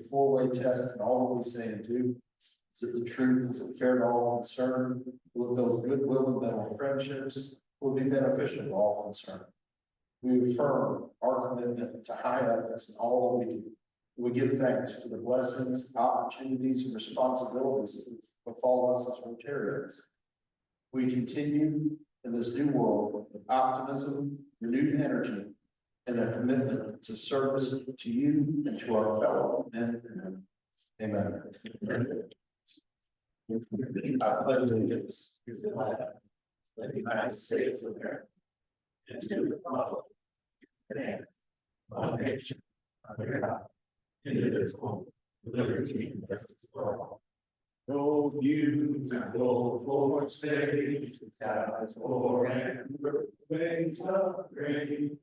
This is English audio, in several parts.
a four-way test in all that we say and do. Is it the truth? Is it fair to all concerned? Will it build goodwill and mental friendships? Will it be beneficial to all concerned? We affirm our commitment to high ethics in all that we do. We give thanks for the blessings, opportunities, and responsibilities that befall us as Rotarians. We continue in this new world with optimism, renewed energy, and a commitment to service to you and to our fellow men and women. Amen. I pledge allegiance to the flag of the United States of America and to the republic and one nation under God, indivisible, with liberty and justice for all. No views and go for stage, skies for and waves of grain.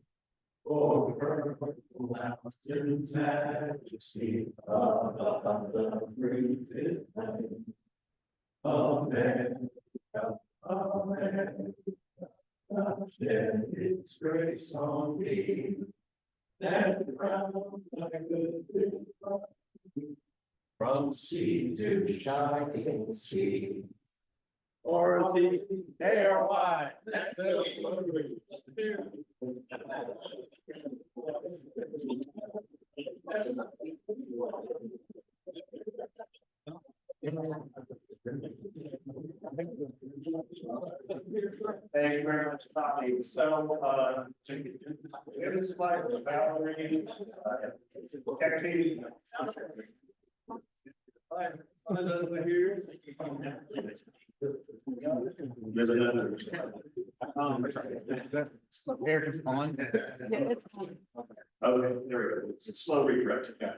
For perfect mountains majesty of the fruited plain. Amen. Amen. Shed its grace on me, that crown like a from sea to shining sea. Or the air wide. Thank you very much, Tommy. So, we have this slide with Valerie. There's another. There it's on. Yeah, it's on. Okay, there we go. It's a slow refresh. Okay.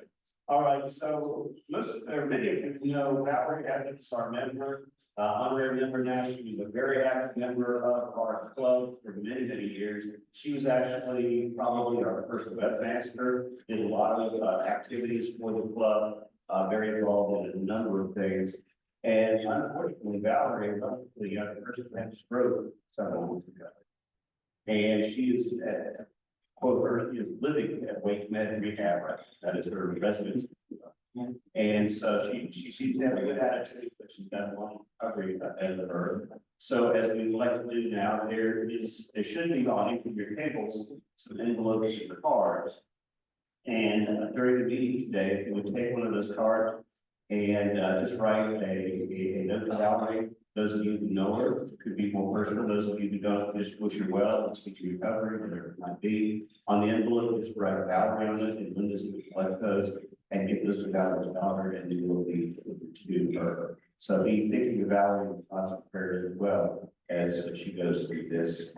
All right, so many of you know Valerie Evans, our member, honorary member now. She was a very active member of our club for many, many years. She was actually probably our first webmaster, did a lot of activities for the club, very involved in a number of things. And unfortunately, Valerie, the young person, had a stroke several months ago. And she is quote, her is living at Wake Med Rehab, right? That is her residence. And so she seems to have a good attitude, but she's got a long recovery ahead of her. So as we like to do now, there should be on each of your tables some envelopes and cards. And during the meeting today, if you would take one of those cards and just write a note to Valerie. Those of you who know her, it could be more personal. Those of you who don't, just wish her well and speak to recovery, whatever it might be. On the envelope, just write Valerie on it and Linda's would collect those and get those to Valerie's daughter, and it will be to her. So be thinking of Valerie with lots of prayers as well as she goes through this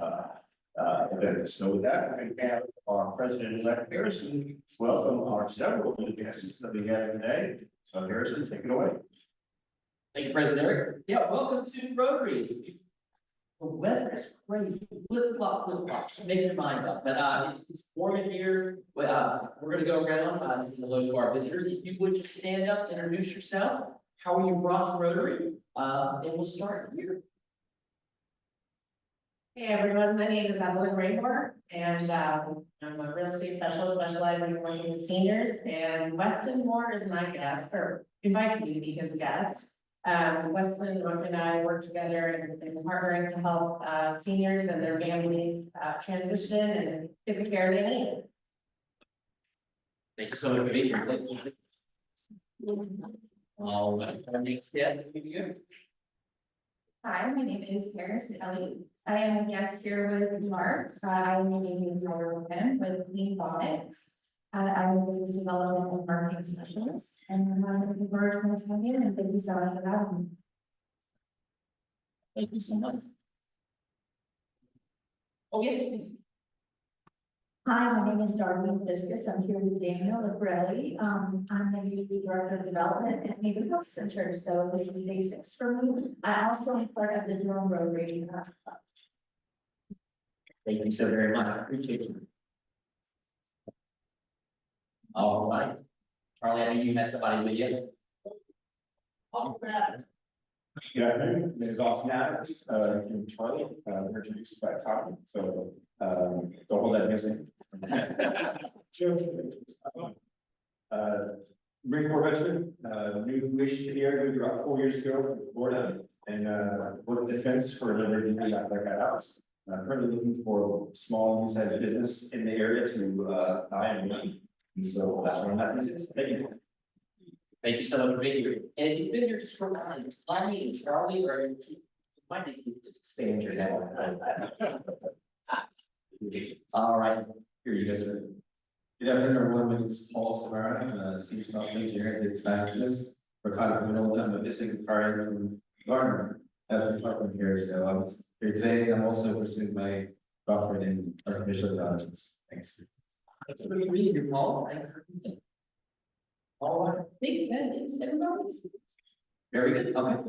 event. So with that, we're going to have our President-elect Harrison welcome our several new guests that we have today. So Harrison, take it away. Thank you, President Eric. Yeah, welcome to Rotary. The weather is crazy. Flip flop. Just make your mind up. But it's warm in here. We're gonna go around say hello to our visitors. If you would just stand up, introduce yourself. How are you brought to Rotary? And we'll start here. Hey everyone, my name is Evelyn Raymore, and I'm a real estate specialist specializing in working with seniors. And Weston Moore is my guest, or invited me to be his guest. Weston and I work together and partnering to help seniors and their families transition and get the care they need. Thank you so much for being here. All right, our next guest. Hi, my name is Paris Ellie. I am a guest here with Mark. I am a member with him with Clean Phonics. I'm a business development and marketing specialist, and I'm looking forward to my time here, and thank you so much for having me. Thank you so much. Oh, yes, please. Hi, my name is Darlene Fiscus. I'm here with Daniel at Raleigh. I'm the VP Director of Development at Neighborhood Health Center, so this is day 6 for me. I also am part of the Durham Rotary Club. Thank you so very much. I appreciate you. All right. Charlie, I know you had somebody with you. All right. Good afternoon. My name is Austin Adams. I'm Charlie. We're introduced by Tommy, so don't hold that against me. Marine Corps veteran, new-ish to the area, moved about 4 years ago from Florida, and worked defense for a number of years after I got out. Currently looking for small, medium-sized business in the area to buy and run. And so that's where I'm at these days. Thank you. Thank you so much for being here. And if you've been here short time, Limey and Charlie, or you might need to expand your network. All right, here you guys are. Good afternoon, everyone. My name is Paul Samara. I'm a senior software engineer at data scientist. We're kind of an old time missing part from Garner as a department here. So I'm here today. I'm also pursuing my doctorate in artificial intelligence. Thanks. That's what we read, Paul. Thanks for being here. All right, big fan is everybody. Very good, okay.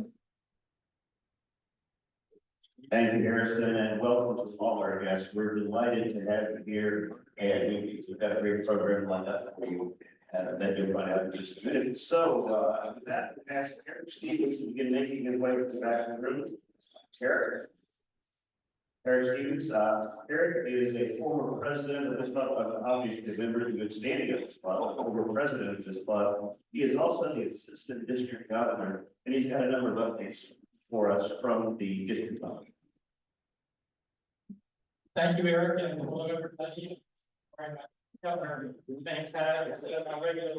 Thank you, Harrison, and welcome to all our guests. We're delighted to have you here, and we've got a great program lined up for you. That you'll find out in just a minute. So, with that, ask Eric Stevens to begin making his way to the back of the room. Eric Stevens, Eric is a former president of this club, obviously a member in good standing of this club, former president of this club. He is also the assistant district governor, and he's got a number of updates for us from the district level. Thank you, Eric, and hello, everybody. Governor, thanks, my regular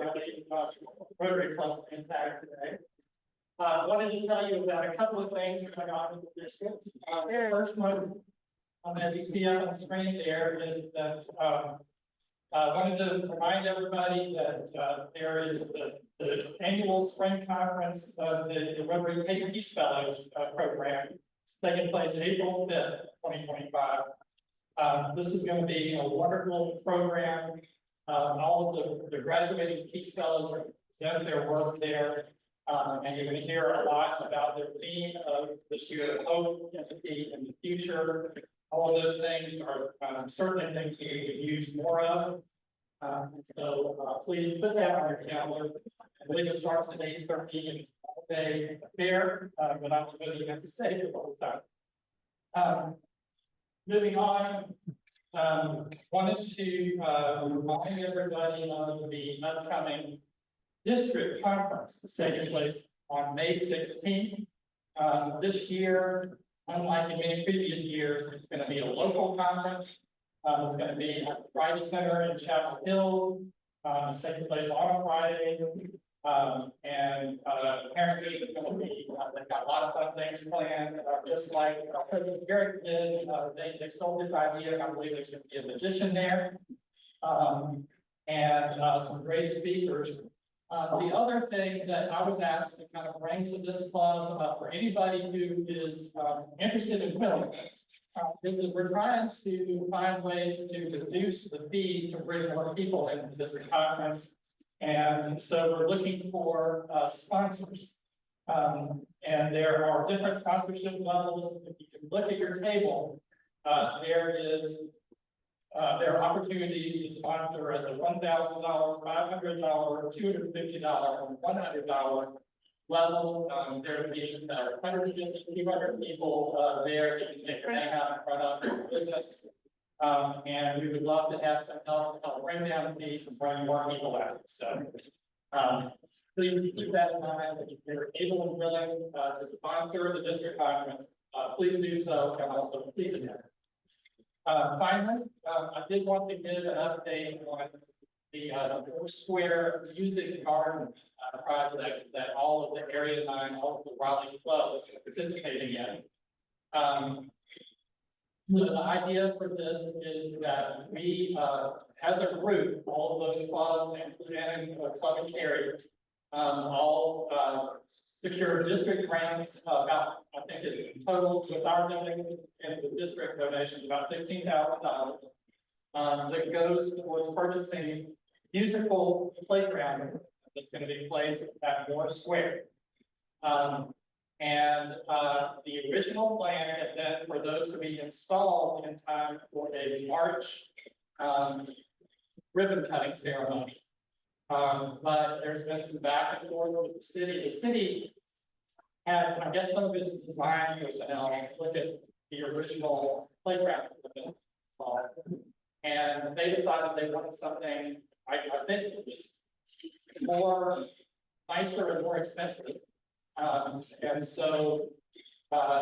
Rotary Club impact today. Wanted to tell you about a couple of things going on in the district. The first one, as you see up on the screen there, is that wanted to remind everybody that there is the annual spring conference of the Rotary Peace Fellows program taking place April 5th, 2025. This is going to be a wonderful program. All of the graduating Peace Fellows are present their work there. And you're going to hear a lot about their theme of this year of hope, empathy, and the future. All of those things are certainly things that we could use more of. So please put that on your calendar. I believe it starts at 8:30 and it's all day affair, but I don't really have to stay for the whole time. Moving on, wanted to remind everybody of the upcoming district conference that's taking place on May 16th. This year, unlike in many previous years, it's going to be a local conference. It's going to be at the Friday Center in Chapel Hill. It's taking place on a Friday. And apparently it's going to be, they've got a lot of fun things planned, just like President Garrett did. They stole his idea, and I believe there's going to be a magician there. And some great speakers. The other thing that I was asked to kind of bring to this club for anybody who is interested in film, is that we're trying to find ways to reduce the fees to bring more people into this conference. And so we're looking for sponsors. And there are different sponsorship levels. If you can look at your table, there are opportunities to sponsor at the $1,000, $500, $250, and $100 level. There will be 150, 200 people there that you can hang out in front of your business. And we would love to have some help bring down the fees and bring more people out. So please keep that in mind. If you're able and willing to sponsor the district conference, please do so, and also please attend. Finally, I did want to give an update on the Square Music Garden project that all of the Area 9, all of the Raleigh clubs are participating in. So the idea for this is that we, as a group, all of those clubs, including Club and Carry, all secure district grants, about, I think in total with our donation and the district donations, about $15,000 that goes towards purchasing musical playground that's going to be placed at Moore Square. And the original plan had been for those to be installed in time for a March ribbon cutting ceremony. But there's been some back and forth with the city. The city had, I guess, some of its design personnel look at the original playground equipment, and they decided they wanted something. I think it was more nicer and more expensive. And so,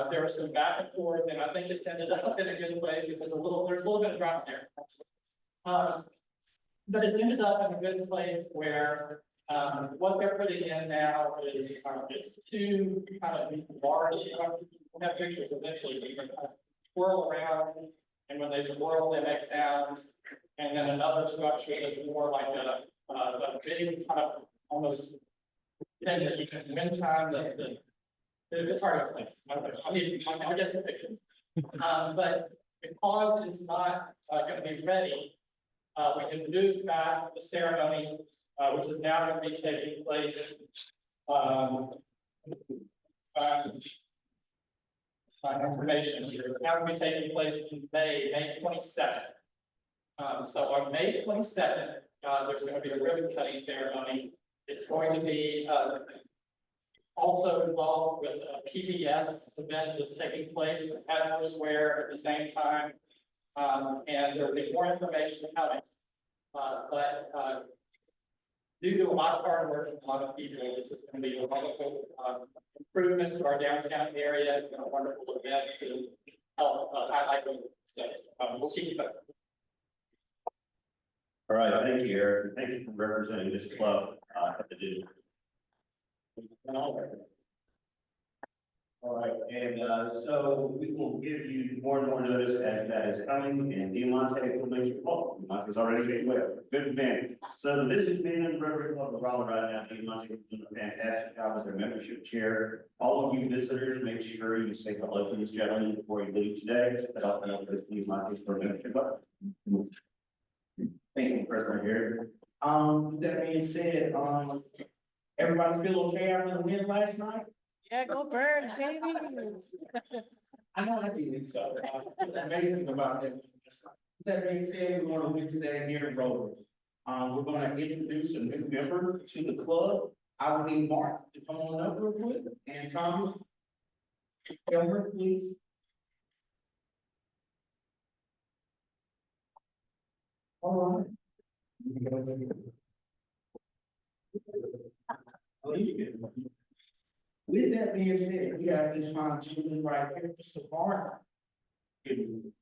there was some back and forth, and I think it's ended up in a good place. It was there's a little bit of drop there. But it's ended up in a good place where, what they're putting in now is, it's two kind of large, we'll have pictures eventually, you can kind of swirl around, and when they swirl, they make sounds. And then another structure that's more like a big kind of almost thing that you can wind chime, it's hard to explain. I'll get to the picture. But because it's not gonna be ready, we can move back the ceremony, which is now going to be taking place. Information here. It's now going to be taking place in May 22nd. So on May 22nd, there's going to be a ribbon cutting ceremony. It's going to be also involved with a PBS event that's taking place at the square at the same time. And there will be more information coming. But due to a lot of hard work from a lot of people, this is going to be a wonderful improvement to our downtown area and a wonderful event to help highlight the success. We'll keep you posted. All right, thank you, Eric. Thank you for representing this club at the digital. All right, and so we will give you more and more notice as that is coming, and Diamante will make you call. Diamante's already getting well. Good man. So the business meeting of the Rotary Club of Raleigh right now, Diamante is doing a fantastic job as their membership chair. All of you visitors, make sure you say hello to this gentleman before you leave today. But I'll open up with Diamante for membership. Thank you, President Harry. With that being said, everybody feel okay after the win last night? Yeah, go Birds, baby. I know I did, so, amazing about that. With that being said, we want to win today here in Rotary. We're gonna introduce a new member to the club. I will need Mark to come on up real quick, and Tommy. Elmer, please. All right. With that being said, we have this fine gentleman right here, Mr. Mark.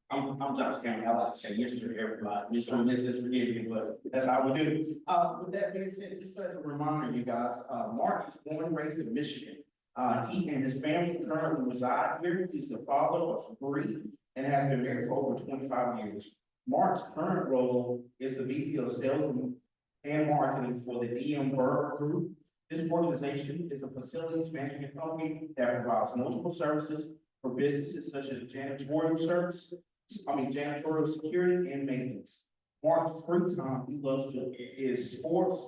I'm Johnson County, I like to say Mr. Everybody, Mr. and Mrs. forgive me, but that's how we do. With that being said, just as a reminder, you guys, Mark is born and raised in Michigan. He and his family currently reside here. He's the father of 3 and has been married for over 25 years. Mark's current role is the VP of Sales and Marketing for the DM Burger Group. This organization is a facilities management company that provides multiple services for businesses such as janitorial security and maintenance. Mark's free time, he loves is sports,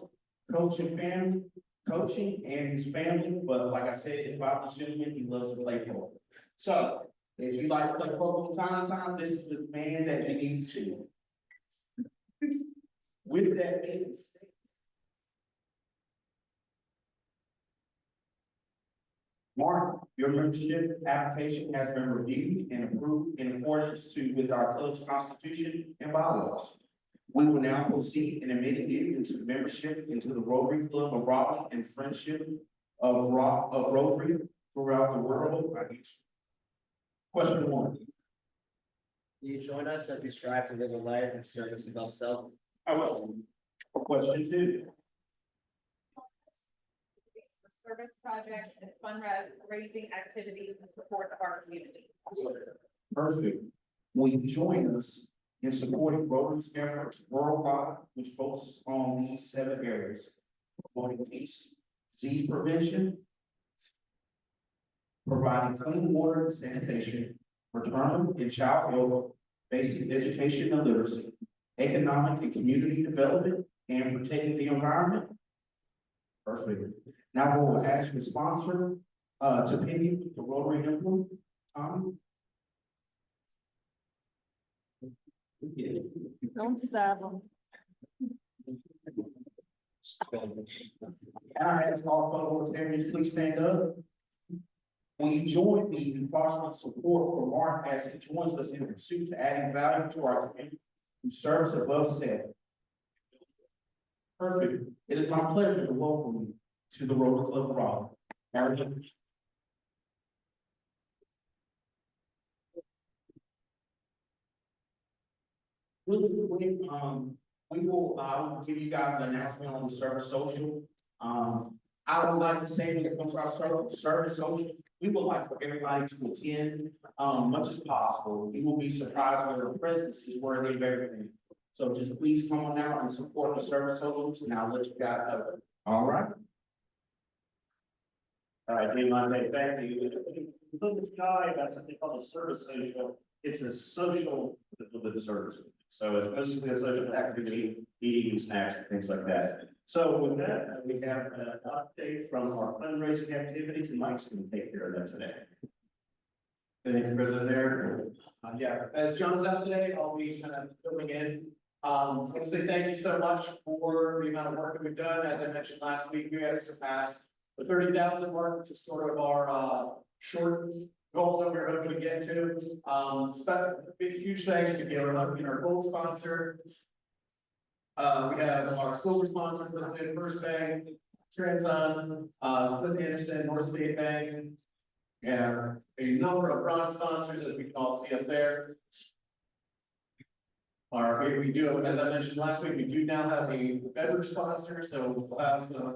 coaching and his family, but like I said, about the gentleman, he loves to play poker. So, if you like to play poker from time to time, this is the man that you need to see. With that being said, Mark, your membership application has been reviewed and approved in accordance with our club's constitution and bylaws. We will now proceed in admitting you into the membership into the Rotary Club of Raleigh and Friendship of Rotary throughout the world. Question 1. Will you join us as we strive to live a life of service above self? I will. Question 2. Service projects and fundraising activities in support of our community. Perfect. Will you join us in supporting Rotary's efforts worldwide, which focuses on these 7 areas: promoting peace, disease prevention, providing clean water and sanitation, maternal and child health, basic education and literacy, economic and community development, and protecting the environment? Perfect. Now we'll ask the sponsor to pin the Rotary emblem. Don't stop them. And I ask all fellow Rotarians, please stand up. When you join me in fostering support for Mark as he joins us in pursuit to adding value to our community through service above self. Perfect. It is my pleasure to welcome you to the Rotary Club of Raleigh. Aaron. Really quick, I will give you guys an announcement on the service social. I would like to say when it comes to our service social, we would like for everybody to attend, much as possible. You will be surprised where their presence is worthy of everything. So just please come on out and support the service socials, and I'll let you guys know. All right? All right, Dean Monday, back to you. Look at the sky, that's something called a service social. It's a social with the service. So it's basically a social activity, eating snacks and things like that. So with that, we have an update from our fundraising activities, and Mike's going to take care of that today. Thank you, President Eric. Yeah, as John's out today, I'll be kind of filling in. I want to say thank you so much for the amount of work that we've done. As I mentioned last week, we have surpassed the 30,000 mark, which is sort of our short goals that we're hoping to get to. Big, huge thanks to Gaylor Humpkin, our gold sponsor. We have our silver sponsors listed: First Bank, Transon, Smith Anderson, North State Bank. And a number of bronze sponsors, as we can all see up there. We do, as I mentioned last week, we do now have a beverage sponsor, so we'll have some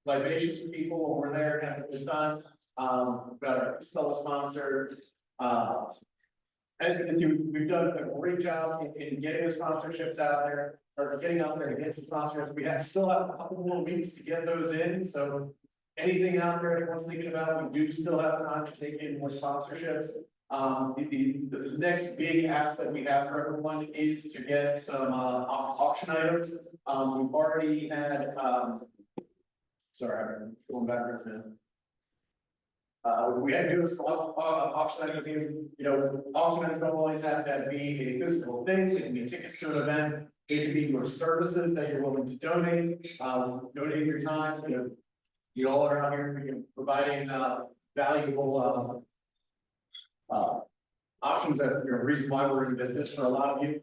libations for people when we're there having a good time. We've got our Stella sponsor. As you can see, we've done a great job in getting the sponsorships out there, or getting out there to get some sponsors. We still have a couple more weeks to get those in, so anything out there anyone's thinking about, we do still have time to take in more sponsorships. The next big ask that we have for everyone is to get some auction items. We've already had, sorry, I'm going backwards now. We had to do this auction items, you know, auction items don't always have to be a physical thing. It can be tickets to an event. It can be your services that you're willing to donate, donate your time, you know. You all are out here providing valuable options that, you know, reason why we're in business for a lot of you.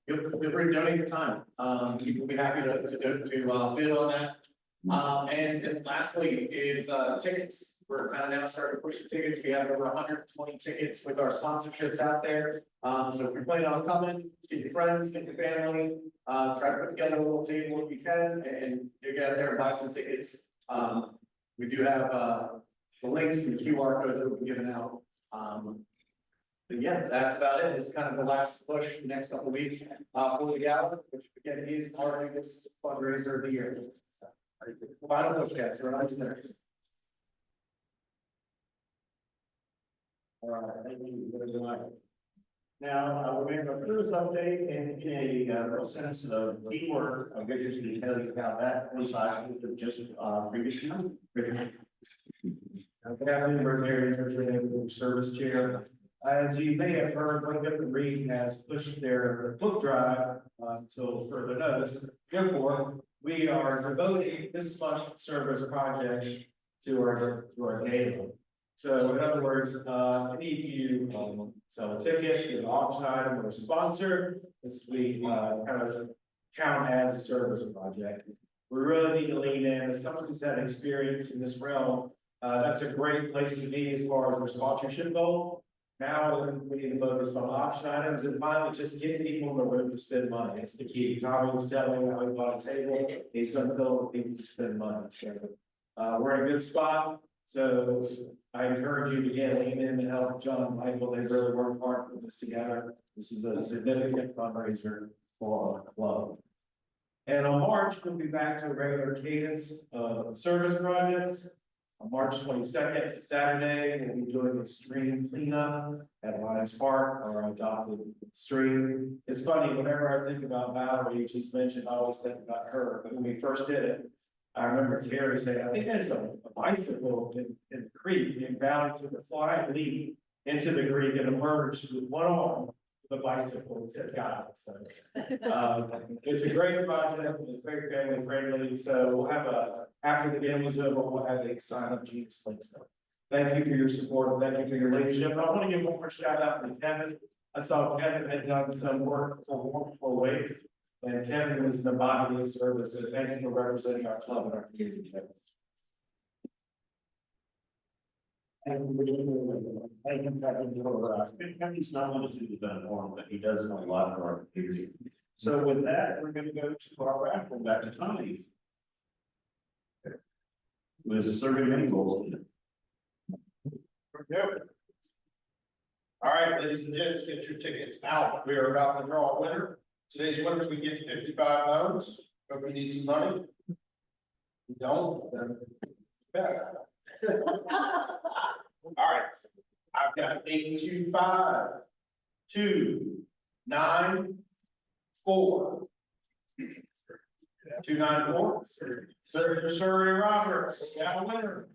Feel free to donate your time. People will be happy to bid on that. And lastly is tickets. We're kind of now starting to push the tickets. We have over 120 tickets with our sponsorships out there. So if you're planning on coming, get your friends, get your family, try to put together a little table if you can, and you get out there and buy some tickets. We do have the links and the QR codes that we've given out. But yeah, that's about it. This is kind of the last push the next couple of weeks for the gala, which again is our biggest fundraiser of the year. So, final push, guys. We're almost there. All right, thank you. Now, we're going to go through this update and in a real sense of teamwork. I'm going to tell you about that coincides with just previously. Good afternoon, Rotary Service Chair. As you may have heard, Wake Up and Read has pushed their book drive until further notice. Therefore, we are devoting this month's service project to our gala. So in other words, any of you sell a ticket, an auction item, or a sponsor, this we kind of count as a service project. We really need to lean in. As someone who's had experience in this realm, that's a great place to be as far as our sponsorship goal. Now we need to focus on auction items and finally just get people in the room to spend money. It's the key. Tommy was telling me how he bought a table. He's going to fill with people to spend money. So we're in a good spot. So I encourage you to again lean in and help John and Michael. They really worked hard to put this together. This is a significant fundraiser for our club. And on March, we'll be back to a regular cadence of service projects. On March 22nd, it's a Saturday, we'll be doing a stream cleanup at Lions Park, our adopted stream. It's funny, whenever I think about Valerie, you just mentioned, I always think about her, but when we first did it, I remember Terry saying, I think there's a bicycle in the creek, and Valerie took a flying leap into the creek and emerged with one arm, the bicycle, and said, "God." So, it's a great project, it's very family friendly, so we'll have after the game is over, we'll have a sign up Jesus link. So thank you for your support, thank you for your leadership. And I want to give one more shout out to Kevin. I saw Kevin had done some work for Wake. And Kevin was the body of service, so thank you for representing our club and our community, Kevin. Kevin's not one of the students done for him, but he does know a lot for our community. So with that, we're gonna go to our raffle, back to Tommy. With serving many goals. All right, ladies and gents, get your tickets out. We are about to draw a winner. Today's winners, we get 55 loans. Hope you need some money. If you don't, then better. All right, I've got 825, 294. 294. Sir, Surrey Roberts, you have a winner.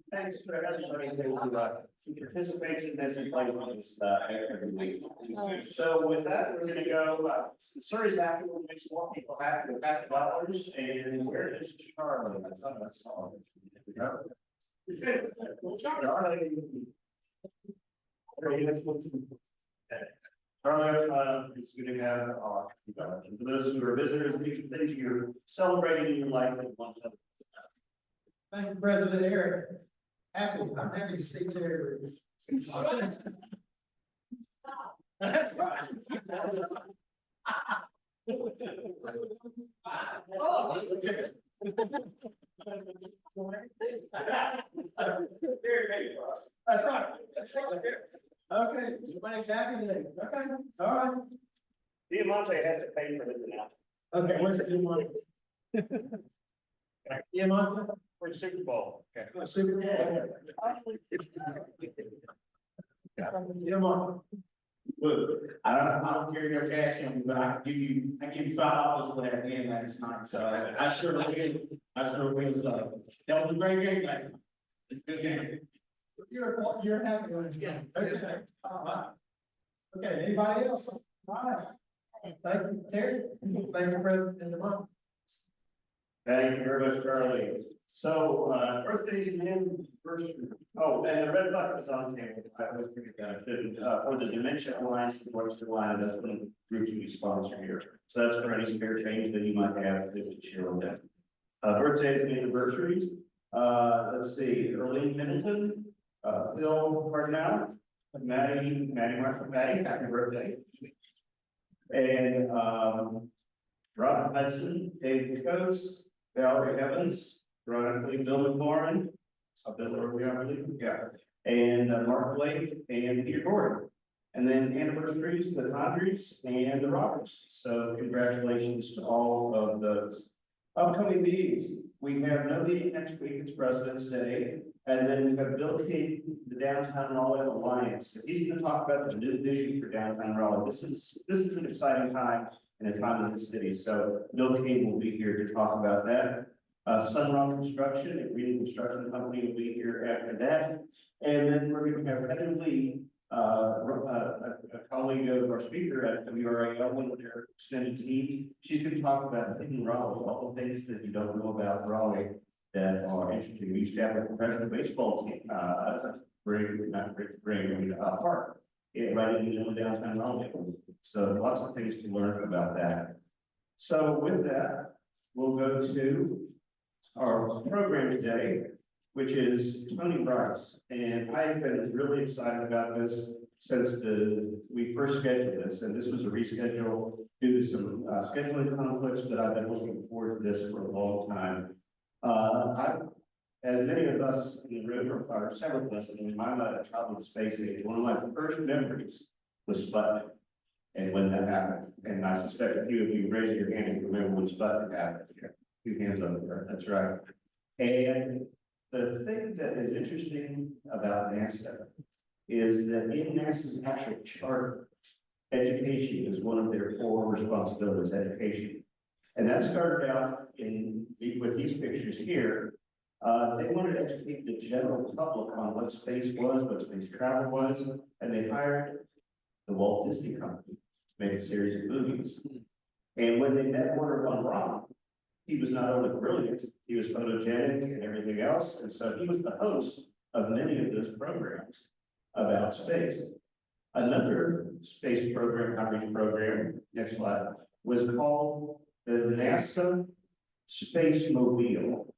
Thanks for everybody who participates in this and plays on this every week. So with that, we're gonna go, Surrey's happy, we'll make some more people happy with $50. And where is Charlie? I thought I saw him. Charlie. Charlie, is gonna have, for those who are visitors, these are things you're celebrating in your life that one time. Thank you, President Eric. I'm happy to see Terry. That's right. Oh, that's right. That's right. Okay, everybody's happy today. Okay, all right. Diamante has to pay for it now. Okay, where's Diamante? Diamante? For the Super Bowl. Okay. Super Bowl. Diamante. Look, I don't carry no cash in me, but I give you $5 for that game last night, so I sure will. So that was a great game last night. Good game. You're happy with this game. Okay. All right. Okay, anybody else? All right. Thank you, Terry. Thank you, President DeMont. Thank you very much, Charlie. So, birthdays and anniversaries. Oh, and the red bucket was on the table. I always forget that. For the Dementia Alliance, the Voice of the Line, that's one of the groups we sponsor here. So that's for any spare change that you might have to share with them. Birthdays and anniversaries. Let's see, Earlene Middleton, Phil Cardinal, Maddie Marshall, Maddie, happy birthday. And, Robert Hudson, David Coates, Valerie Evans, Veronica Bill McLaurin, and Mark Blake and Peter Gordon. And then anniversaries, the Condries and the Roberts. So congratulations to all of those. Upcoming meetings, we have no meeting next week, it's President's Day. And then we have Bill King, the Downtown Raleigh Alliance. He's going to talk about the new vision for downtown Raleigh. This is an exciting time and a time in the city. So Bill King will be here to talk about that. Sunrock Construction, a green construction company, will be here after that. And then we're going to have Heather Lee, a colleague of our speaker at WRAL, one of their extended team. She's going to talk about hidden Raleigh, all the things that you don't know about Raleigh that are interesting. We used to have a professional baseball team, park, right in the middle of downtown Raleigh. So lots of things to learn about that. So with that, we'll go to our program today, which is Tony Rice. And I've been really excited about this since we first scheduled this. And this was a reschedule due to some scheduling conflicts, but I've been looking forward to this for a long time. As many of us in the room, or several of us, I mean, I'm a child of space age. One of my first memories was Sputnik. And when that happened, and I suspect a few of you raise your hand if you remember when Sputnik happened. Two hands over there, that's right. And the thing that is interesting about NASA is that in NASA's actual charter, education is one of their core responsibilities, education. And that started out with these pictures here. They wanted to educate the general public on what space was, what space travel was, and they hired the Walt Disney Company to make a series of movies. And when they met Wernher von Braun, he was not only brilliant, he was photogenic and everything else. And so he was the host of many of those programs about space. Another space program, outreach program, next slide, was called the NASA Space Mobile.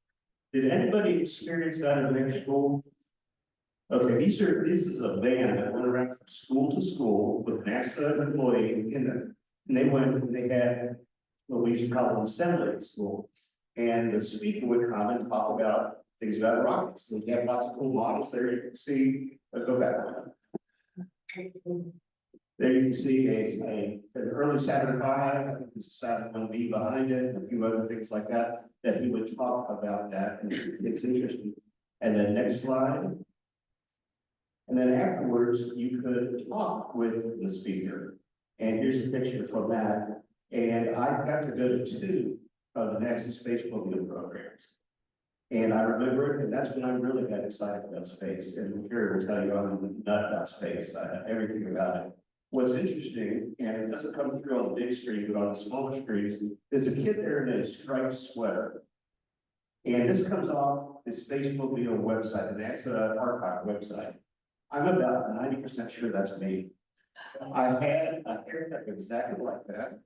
Did anybody experience that in their school? Okay, this is a van that went around from school to school with NASA employee in it. And they went, and they had what we used to call an assembly at school. And the speaker would come and talk about things about rockets. So we have lots of cool models there. You can see, go back one. There you can see an early Saturn V, I think there's a Saturn 1B behind it, and a few other things like that, that he would talk about that, and it's interesting. And then next slide. And then afterwards, you could talk with the speaker. And here's a picture from that. And I got to go to 2 of the NASA Space Mobile programs. And I remember it, and that's when I really got excited about space. And Carrie will tell you I'm a nut about space, everything about it. What's interesting, and it doesn't come through on the big screen, but on the smaller screens, there's a kid there in a striped sweater. And this comes off the Space Mobile website, the NASA archive website. I'm about 90% sure that's me. I had a haircut exactly like that.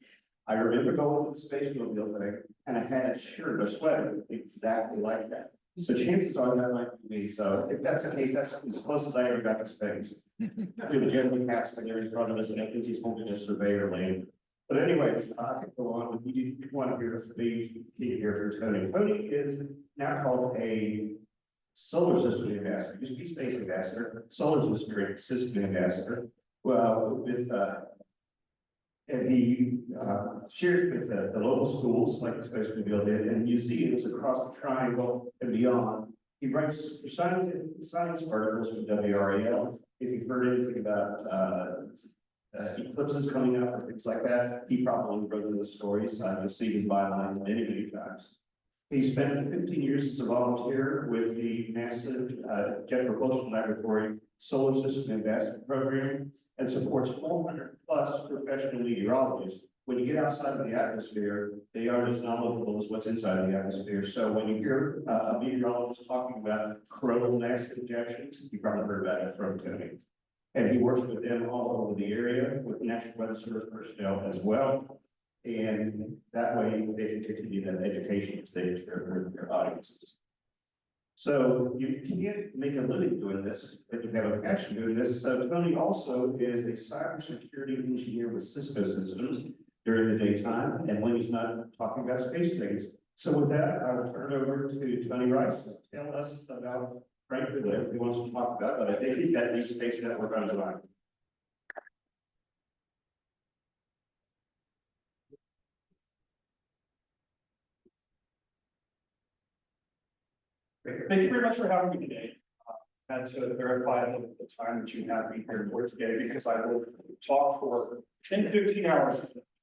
I remember going to the Space Mobile thing, and I had a shirt or sweater exactly like that. So chances are that might be me. So if that's the case, that's as close as I ever got to space. We have a gentleman captain there in front of us, and I think he's holding a surveyor lane. But anyways, I can go on. You want to hear from me, here for Tony. Tony is now called a solar system ambassador, used to be space ambassador, solar system ambassador. Well, with and he shares with the local schools like the Space Mobile did, and museums across the triangle and beyond. He writes for science articles for WRAL. If you've heard anything about eclipses coming up or things like that, he probably wrote those stories. You'll see his byline many, many times. He spent 15 years as a volunteer with the NASA Jet Propulsion Laboratory Solar System Ambassador Program and supports 400 plus professional meteorologists. When you get outside of the atmosphere, they aren't as knowledgeable as what's inside the atmosphere. So when you hear a meteorologist talking about coronal mass injections, you probably heard about it from Tony. And he works with them all over the area with National Weather Service personnel as well. And that way they can continue that education as they share with their audiences. So you can't make a living doing this, but you have a passion doing this. So Tony also is a cybersecurity engineer with Cisco Systems during the daytime and when he's not talking about space things. So with that, I will turn it over to Tony Rice to tell us about, frankly, whatever he wants to talk about, but I think he's got new space network on his mind. Thank you very much for having me today. And to verify the time that you have me here for today, because I will talk for 10, 15 hours.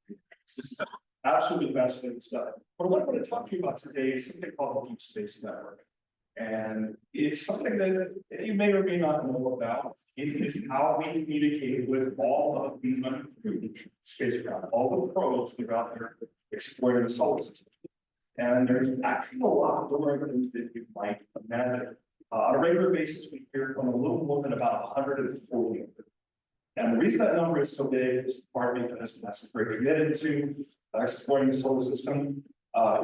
This is absolutely fascinating stuff. But what I want to talk to you about today is something called the Deep Space Network. And it's something that you may or may not know about. It is how we communicate with all of the uncrewed spacecraft, all the probes that are out there exploring the solar system. And there's actually a lot more than you might imagine. On a regular basis, we hear from a little more than about 140 of them. And the reason that number is so big is partly because NASA very committed to exploring the solar system.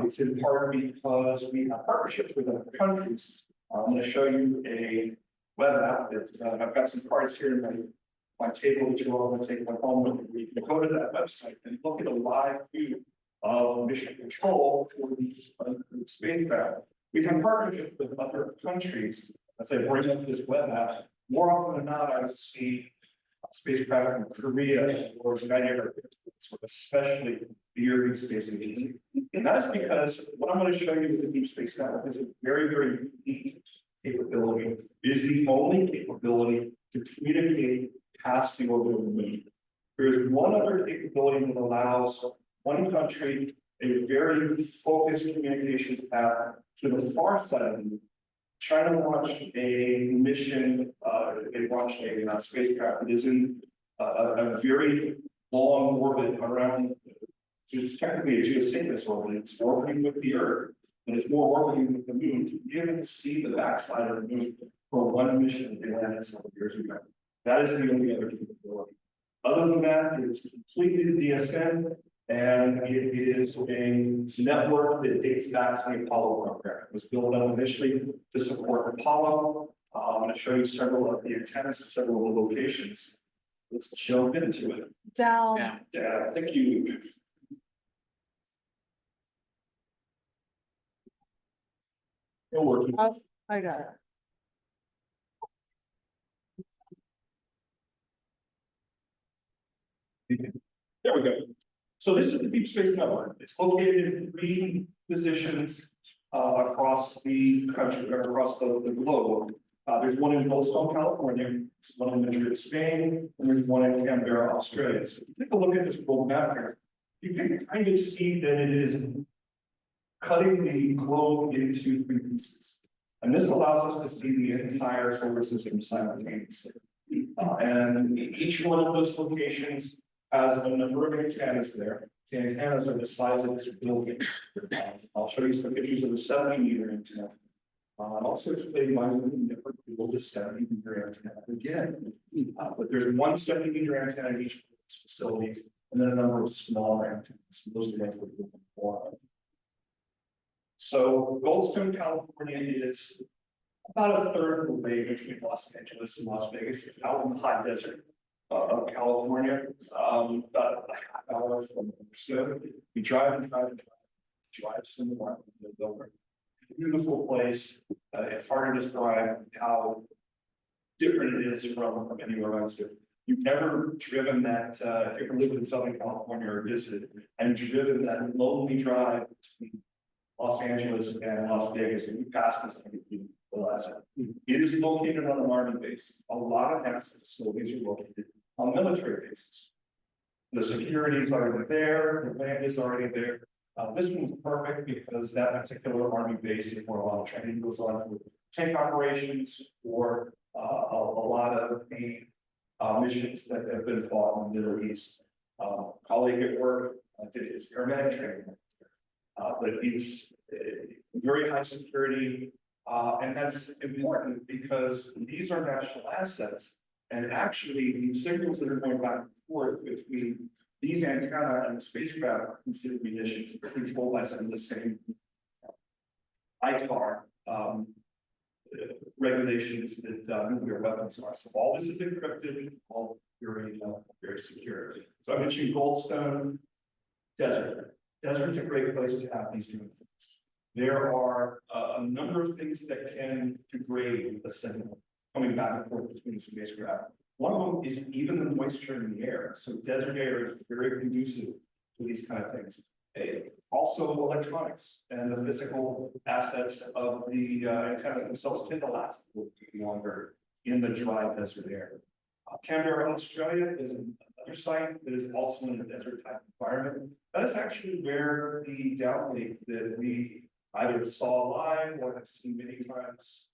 It's in part because we have partnerships with other countries. I'm going to show you a web app that I've got some cards here in my table that you all want to take home with you. You can go to that website and look at a live view of mission control for these uncrewed spacecraft. We have partnerships with other countries. As I bring up this web app, more often than not, I would see spacecraft from Korea or the United Arab Emirates, especially the European Space Agency. And that is because what I'm going to show you with the Deep Space Network is a very, very unique capability. It is the only capability to communicate past the orbit of the moon. There is one other capability that allows one country a very focused communications path to the far side of the moon. China launched a mission, they launched a spacecraft that is in a very long orbit around, it's technically a geosynchronous orbit, it's orbiting with the Earth, and it's more orbiting with the moon to be able to see the backside of the moon for one mission that they landed several years ago. That is the only other capability. Other than that, it's completely DSN, and it is a network that dates back to the Apollo program. It was built up initially to support Apollo. I'm going to show you several of the antennas, several of the locations. Let's jump into it. Down. Yeah, thank you. It'll work. I got it. There we go. So this is the Deep Space Network. It's located in 3 positions across the country, or across the globe. There's one in Goldstone, California, there's one in Madrid, Spain, and there's one in Canberra, Australia. So if you take a look at this world map here, you can kind of see that it is cutting the globe into 3 pieces. And this allows us to see the entire solar system simultaneously. And each one of those locations has a number of antennas there. The antennas are the size of this building. I'll show you some pictures of the 70-meter antenna. I'll also explain why we never build a 70-meter antenna again. But there's one 70-meter antenna in each of these facilities, and then a number of smaller antennas. Those are the ones we're looking for. So Goldstone, California is about a third of the way between Los Angeles and Las Vegas. It's out in the high desert of California, about a half hour from Frisco. We drive and drive and drive somewhere over. Beautiful place. It's hard to describe how different it is from anywhere else. If you've ever driven that, if you ever lived in Southern California or visited, and driven that lonely drive between Los Angeles and Las Vegas, and you pass this thing, you realize it is located on an Army base. A lot of NASA facilities are located on military bases. The security is already there, the land is already there. This one's perfect because that particular Army base is where a lot of training goes on for tank operations or a lot of the missions that have been fought in the Middle East. Colleague at work did his paramedic training. But it's very high security, and that's important because these are national assets. And actually, the signals that are going back and forth between these antenna and the spacecraft are considered munitions controlled by some of the same ITAR regulations that nuclear weapons are. So all this is encrypted, all very, very secure. So I mentioned Goldstone Desert. Desert's a great place to have these different things. There are a number of things that can degrade a signal coming back and forth between the spacecraft. One of them is even the moisture in the air. So desert air is very conducive to these kind of things. Also electronics and the physical assets of the antennas themselves tend to last a little bit longer in the dry desert air. Canberra, Australia is another site that is also in a desert type environment. That is actually where the downlink that we either saw live or have seen many times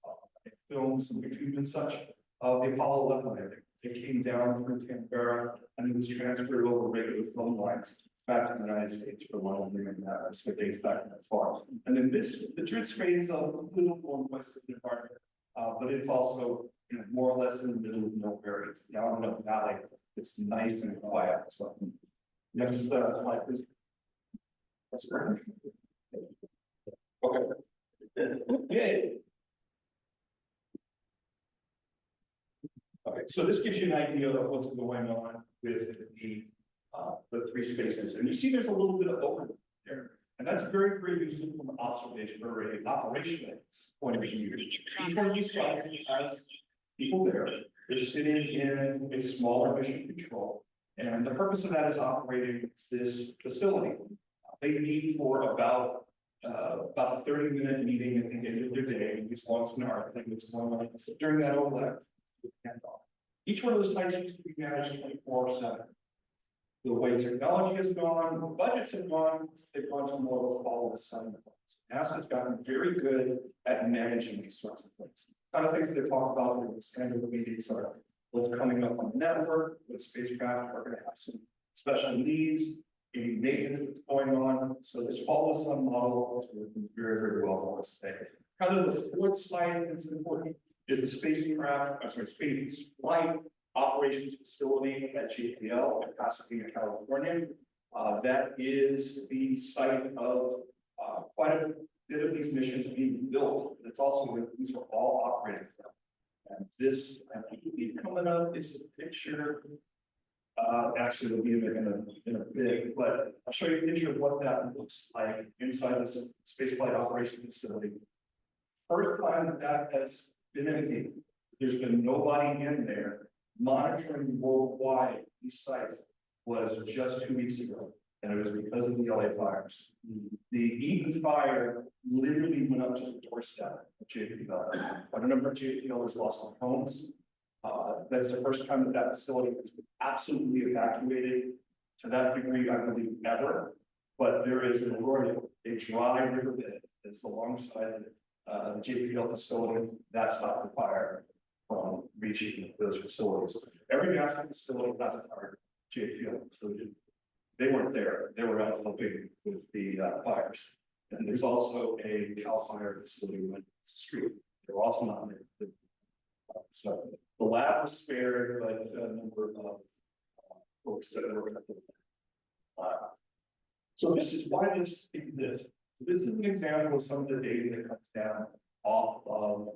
in films and YouTube and such of the Apollo 11 landing. It came down through Canberra and it was transferred over regular phone lines back to the United States for monitoring and that. So it dates back that far. And then the Madrid Spain is a little more western environment, but it's also more or less in the middle of nowhere. It's down in a valley. It's nice and quiet. So next slide, please. That's great. Okay. Yay. Okay, so this gives you an idea of what's going on with the 3 spaces. And you see there's a little bit of overlap there. And that's very, very useful from an observation or an operational point of view. Each one of these sites has people there. They're sitting in a smaller mission control. And the purpose of that is operating this facility. They meet for about a 30-minute meeting at the end of their day, as long as an hour, I think what's going on during that overlap. Each one of those sites used to be managed 24/7. The way technology has gone, the budgets have gone, they've gone to more of a follow the sun. NASA's gotten very good at managing these sorts of things. Kind of things they talk about in the standard meetings are what's coming up on the network, what spacecraft are going to have some special needs, any maintenance that's going on. So this follow the sun model is working very, very well for us today. Kind of the fourth site that's important is the spacecraft, space flight operations facility at JPL in Pasadena, California. That is the site of quite a bit of these missions being built. It's also where these are all operating from. And this, I think, will be coming up is a picture. Actually, it'll be in a bit, but I'll show you a picture of what that looks like inside this spaceflight operations facility. First time that has been indicated, there's been nobody in there monitoring worldwide these sites was just 2 weeks ago, and it was because of the LA fires. The Eaton fire literally went up to the doorstep of JPL. Quite a number of JPLers lost their homes. That's the first time that that facility has been absolutely evacuated to that degree, I believe, ever. But there is an arroyo, a dry riverbed that's alongside the JPL facility that stopped the fire from reaching those facilities. Every NASA facility has a fire, JPL included. They weren't there. They were out helping with the fires. And there's also a CAL FIRE facility on the street. They're also not there. So the lab was spared, but a number of folks that were so this is why this exists. This is an example of some of the data that comes down off of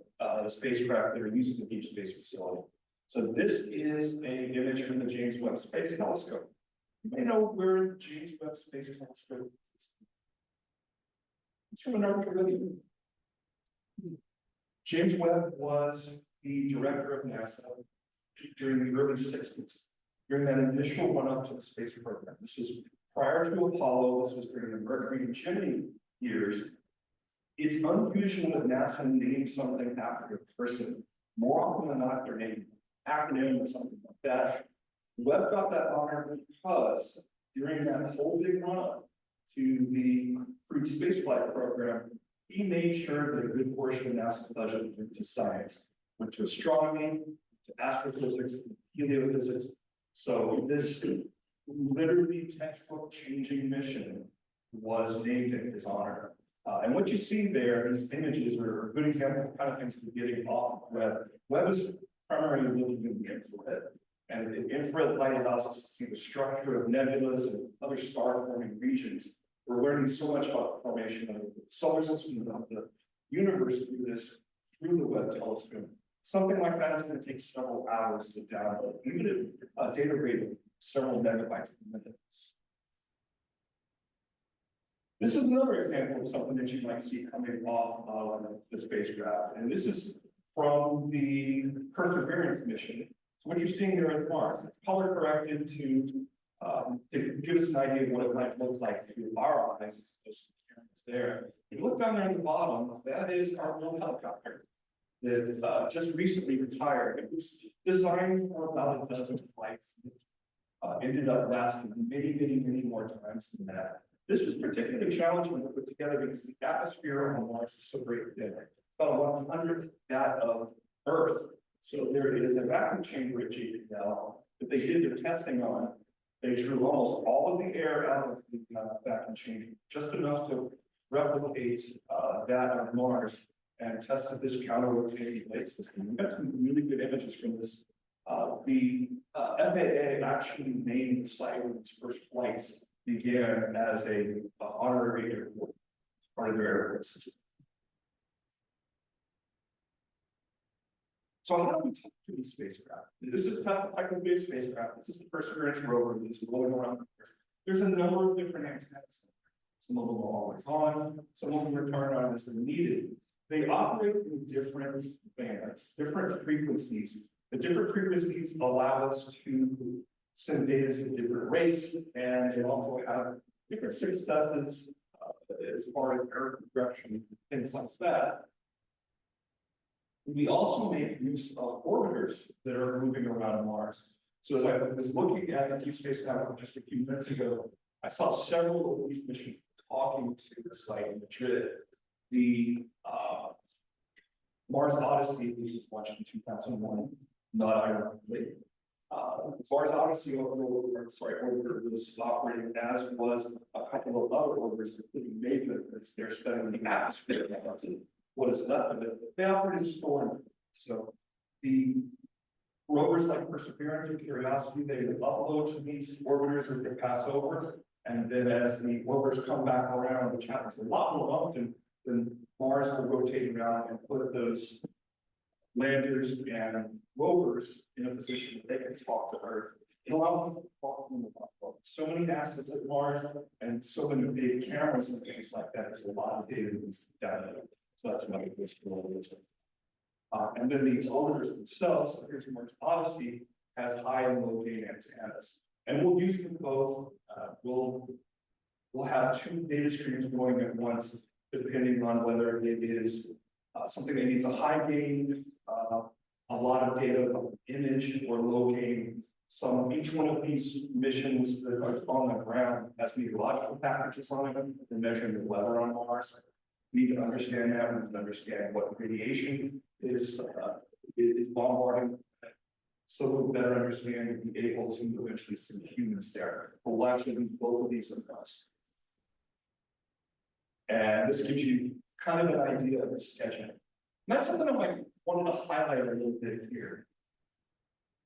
the spacecraft that are using the Deep Space Facility. So this is an image from the James Webb Space Telescope. You may know where the James Webb Space Telescope is. It's from North Carolina. James Webb was the director of NASA during the early 60s, during that initial run up to the space program. This was prior to Apollo, this was during the Mercury and Gemini years. It's unusual that NASA names something after a person. More often than not, they're named acronym or something like that. Webb got that honor because during that whole big run up to the crewed spaceflight program, he made sure that a good portion of NASA's budget went to science, went to astronomy, to astrophysics, heliophysics. So this literally textbook changing mission was named in his honor. And what you see there, these images are a good example of the kind of things we're getting off of Webb. Webb is primarily looking in the infrared. And the infrared light allows us to see the structure of nebulas and other star-forming regions. We're learning so much about the formation of the solar system, about the universe through the Webb telescope. Something like that is going to take several hours to download, even at a data rate of several megabytes per minute. This is another example of something that you might see coming off of the spacecraft. And this is from the Perseverance mission. So what you're seeing here at Mars, it's color corrected to give us an idea of what it might look like through our eyes as opposed to the cameras there. If you look down there at the bottom, that is our little helicopter that just recently retired. It was designed for about a dozen flights. Ended up lasting many more times than that. This was particularly challenging to put together because the atmosphere on Mars is so very thin. About 100th that of Earth. So there is a vacuum chamber at JPL that they did their testing on. They drew almost all of the air out of the vacuum chamber, just enough to replicate that on Mars, and tested this counter-rotating blade system. We got some really good images from this. The FAA actually named the site where its first flights began as a honorary airport, part of their airport system. So how do we talk to these spacecraft? This is technically a spacecraft. This is the Perseverance rover that's rolling around. There's a number of different antennas. Some of them are always on, some of them are turned on as they're needed. They operate in different bands, different frequencies. The different frequencies allow us to send data at different rates, and they also have different successes as far as error correction, things like that. We also make use of orbiters that are moving around Mars. So as I was looking at the Deep Space Network just a few minutes ago, I saw several of these missions talking to the site in Madrid. The Mars Odyssey, which was launched in 2001, not ironically. Mars Odyssey orbiter was operating, as was a couple of other orbiters, including Vega, because they're studying the atmosphere of Mars. What is left of it? They operate in storm. So the Rovers like Perseverance or Curiosity, they upload to these orbiters as they pass over. And then as the orbiters come back around, which happens a lot more often, then Mars will rotate around and put those landers and rovers in a position that they can talk to Earth. It allows them to talk to them about so many assets at Mars and so many big cameras and things like that. There's a lot of data that needs to be done. So that's another useful. And then these orbiters themselves, so here's Mars Odyssey, has high and low gain antennas. And we'll use them both. We'll have two data streams going at once, depending on whether it is something that needs a high gain, a lot of data, image, or low gain. Each one of these missions that are on the ground has meteorological packages on them. They're measuring the weather on Mars. We need to understand that. We need to understand what radiation is bombarding. So we'll better understand and be able to eventually see humans there. But we'll actually use both of these in us. And this gives you kind of an idea of the sketching. And that's something I wanted to highlight a little bit here.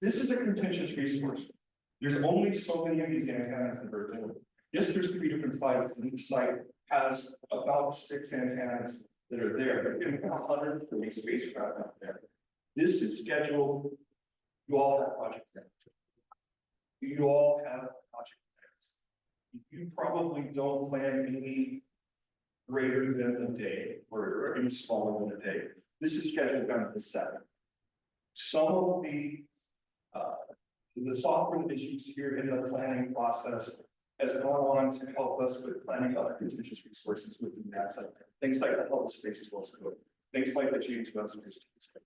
This is a contentious resource. There's only so many of these antennas that are available. Yes, there's 3 different sites, and each site has about 6 antennas that are there. But there are 140 spacecraft out there. This is scheduled. You all have project plans. You all have project plans. You probably don't plan any greater than a day or any smaller than a day. This is scheduled down to the 7th. Some of the software that is used here in the planning process has gone on to help us with planning other contentious resources within NASA. Things like the Hubble Space Telescope, things like the James Webb Space Telescope.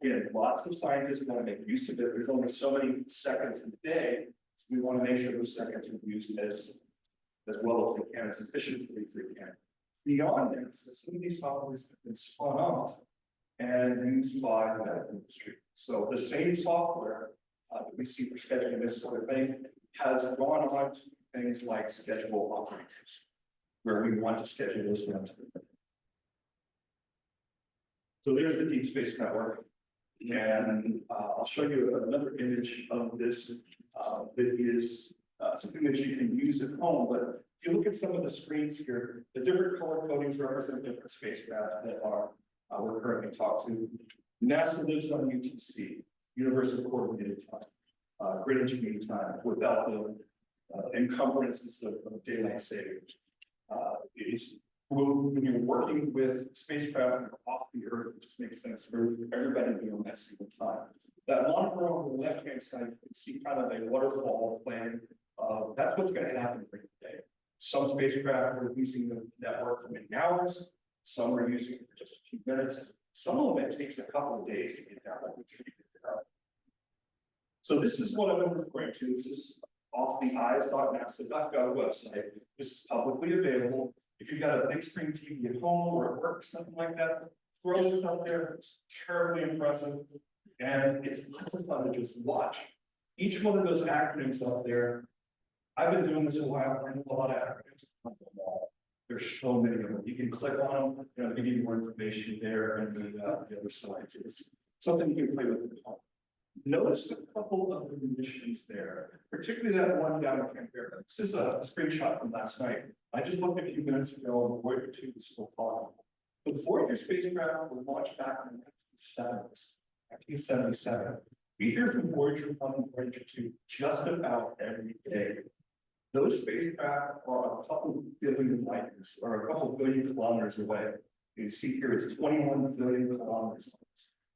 Again, lots of scientists want to make use of it. There's only so many seconds in the day. We want to make sure those seconds are used as well as they can, as efficiently as they can. Beyond this, some of these softwares have been spun off and used by the medical industry. So the same software that we see for scheduling this sort of thing has gone on to things like schedule operators, where we want to schedule those runs. So there's the Deep Space Network. And I'll show you another image of this that is something that you can use at home. But if you look at some of the screens here, the different color codings represent different spacecraft that we're currently talking to. NASA lives on UTC, Universal Coordinated Time, Greenwich Mean Time, without the encumbrances of daylight savings. When you're working with spacecraft off the Earth, it just makes sense for everybody to be on that single time. That monitor on the left-hand side, you can see kind of a waterfall plan. That's what's going to happen during the day. Some spacecraft are using the network for many hours. Some are using it for just a few minutes. Some of them, it takes a couple of days to get down. So this is what I'm referring to. This is off the eyes.nasa.gov website. This is publicly available. If you've got a big screen TV at home or at work or something like that, throw this out there. It's terribly impressive. And it's lots of fun to just watch. Each one of those acronyms up there, I've been doing this a while. I know a lot of acronyms. There's so many of them. You can click on them, they give you more information there and the other slides. It's something you can play with at home. Notice a couple of the missions there, particularly that one down in Canberra. This is a screenshot from last night. I just looked a few minutes ago and Voyager 2 is still following. The Voyager spacecraft was launched back in the 1977. We hear from Voyager 1 and Voyager 2 just about every day. Those spacecraft are a couple billion light years or a couple billion kilometers away. You see here it's 21 billion kilometers.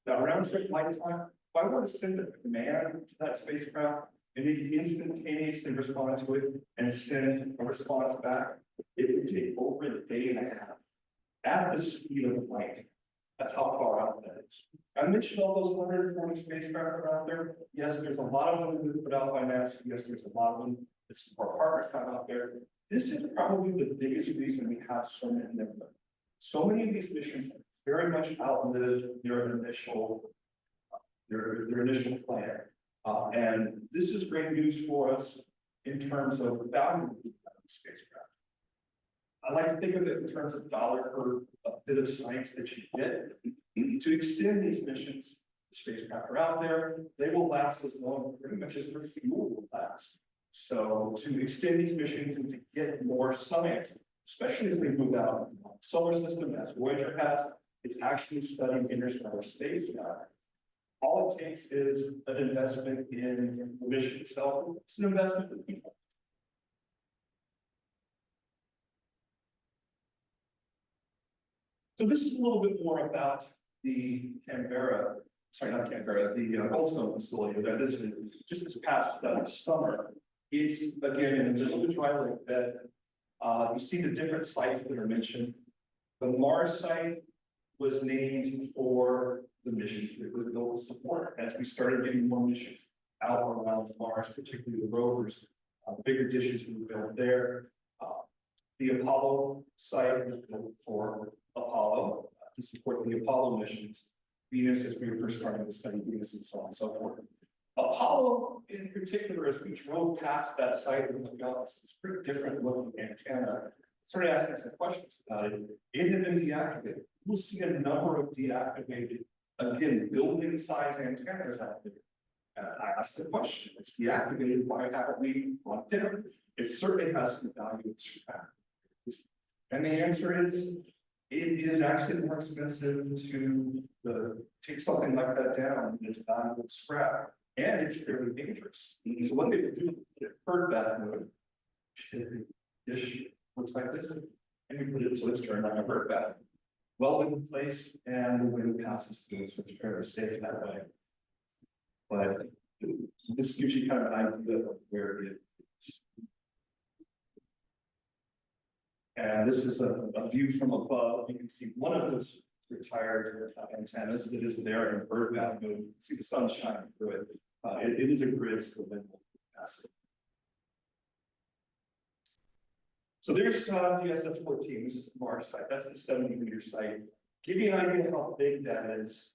Now round trip flight time, if I were to send a command to that spacecraft and it instantaneously respond to it and send a response back, it would take over a day and a half at the speed of light. That's how far out that is. I mentioned all those 140 spacecraft are out there. Yes, there's a lot of them that are put out by NASA. Yes, there's a lot of them that our partners have out there. This is probably the biggest reason we have so many of them. So many of these missions have very much outlived their initial plan. And this is great news for us in terms of the value of the spacecraft. I like to think of it in terms of dollar per bit of science that you get. To extend these missions, spacecraft are out there, they will last as long, pretty much as their fuel will last. So to extend these missions and to get more science, especially as they move out in the solar system, as Voyager has, it's actually studying interstellar space now. All it takes is an investment in the mission itself. It's an investment in people. So this is a little bit more about the Canberra, sorry, not Canberra, the Goldstone facility that I visited just this past summer. It's again in the middle of the dry lake bed. You see the different sites that are mentioned. The Mars site was named for the missions that was built to support as we started getting more missions out around Mars, particularly the rovers. Bigger dishes were built there. The Apollo site was built for Apollo to support the Apollo missions. Venus, as we were first starting to study Venus and so on and so forth. Apollo, in particular, as we drove past that site and looked up, it's pretty different looking antenna. Started asking some questions about it. It had been deactivated. We'll see a number of deactivated, again, building size antennas out there. I asked the question, it's deactivated, why haven't we brought it down? It certainly has some value. And the answer is, it is actually more expensive to take something like that down than it's valuable scrap. And it's fairly dangerous. So what they would do, they hurt that mode. Dish looks like this, and we put it so it's turned on a bird bath. Welded in place, and the wind passes through it, so it's fairly safe that way. But this gives you kind of an idea of where it is. And this is a view from above. You can see one of those retired antennas that is there in bird bath mode. You can see the sun shining through it. It is a grid, so the wind will pass it. So there's DSS-14. This is the Mars site. That's the 70-meter site. Give you an idea how big that is.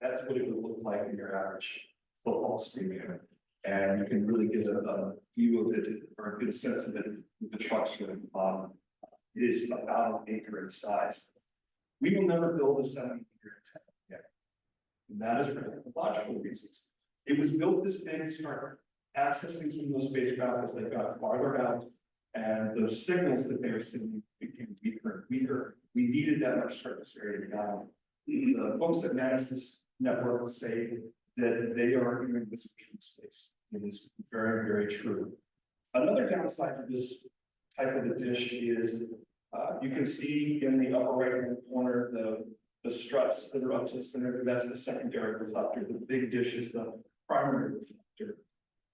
That's what it would look like in your average football stadium. And you can really get a view of it or get a sense of it with the trucks going at the bottom. It is about an acre in size. We will never build a 70-meter antenna yet. And that is for technological reasons. It was built this big to start accessing some of those spacecraft as they got farther out, and those signals that they were sending became weaker and weaker. We needed that much surface area down. The folks that manage this network say that they are hearing this from space. It is very, very true. Another downside to this type of a dish is you can see in the upper right-hand corner the struts that are up to the center. That's the secondary reflector. The big dish is the primary reflector.